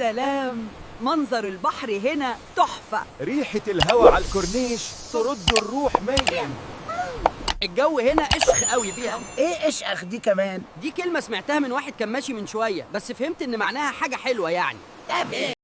سلام، منظر البحر هنا تحفة. ريحة الهوا على الكورنيش ترد الروح مية. الجو هنا قشخ قوي فيها. ايه اشقخ دي كمان؟ دي كلمة سمعتها من واحد كان ماشي من شوية، بس فهمت ان معناها حاجة حلوة يعني.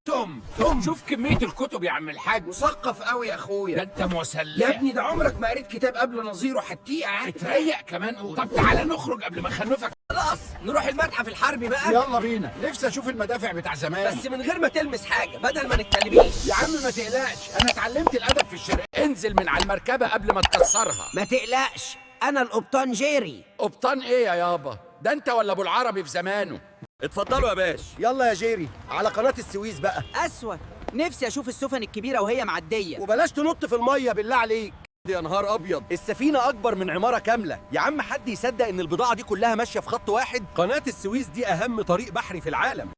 توم شوف كمية الكتب يا عم الحاج. مثقف قوي يا اخويا. ده انت مسلح يا ابني ده عمرك ما قريت كتاب قبل نظيره حتيقة. اتريق كمان. طب تعالى نخرج قبل ما اخنفك. خلاص نروح المتحف الحربي بقى. يلا بينا، نفسي اشوف المدافع بتاع زمان. بس من غير ما تلمس حاجة، بدل ما نتكلميش. يا عم ما تقلقش، انا اتعلمت الادب في الشرق. انزل من على المركبة قبل ما تكسرها. ما تقلقش، انا القبطان جيري. قبطان ايه يا يابا؟ ده انت ولا ابو العربي في زمانه؟ اتفضلوا يا باش. يلا يا جيري على قناة السويس بقى. أسود، نفسي أشوف السفن الكبيرة وهي معدية. وبلاش تنط في المية بالله عليك. يا نهار ابيض، السفينة اكبر من عمارة كاملة. يا عم حد يصدق ان البضاعة دي كلها ماشية في خط واحد؟ قناة السويس دي اهم طريق بحري في العالم.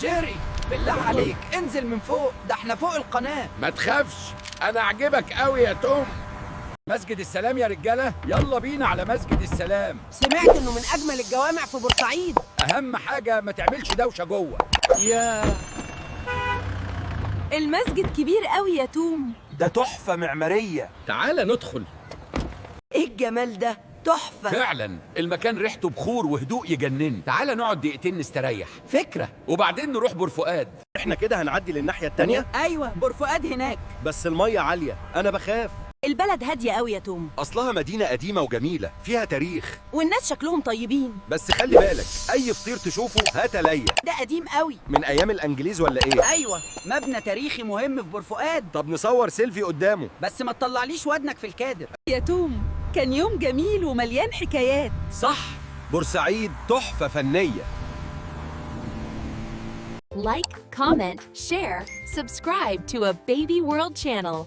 جيري بالله عليك انزل من فوق، ده احنا فوق القناة. ما تخافش، انا عجبك قوي يا توم. مسجد السلام يا رجالة، يلا بينا على مسجد السلام. سمعت انه من اجمل الجوامع في بورسعيد. اهم حاجة ما تعملش دوشة جوه. يا المسجد كبير قوي يا توم. ده تحفة معمارية. تعالى ندخل. ايه الجمال ده، تحفة. فعلا المكان ريحته بخور وهدوء يجنن. تعالى نقعد دقيقتين نستريح. فكرة. وبعدين نروح بورفؤاد. احنا كده هنعدي للناحية التانية. ايوه بورفؤاد هناك. بس المية عالية، انا بخاف. البلد هادية قوي يا توم، اصلها مدينة قديمة وجميلة فيها تاريخ. والناس شكلهم طيبين. بس خلي بالك، اي فطير تشوفه هات ليا. ده قديم قوي. من ايام الانجليز ولا ايه؟ ايوه مبنى تاريخي مهم في بورفؤاد. طب نصور سيلفي قدامه. بس ما تطلعليش ودنك في الكادر. يا توم كان يوم جميل ومليان حكايات. صح، بورسعيد تحفة فنية. Like, comment, share, subscribe to a Baby World channel.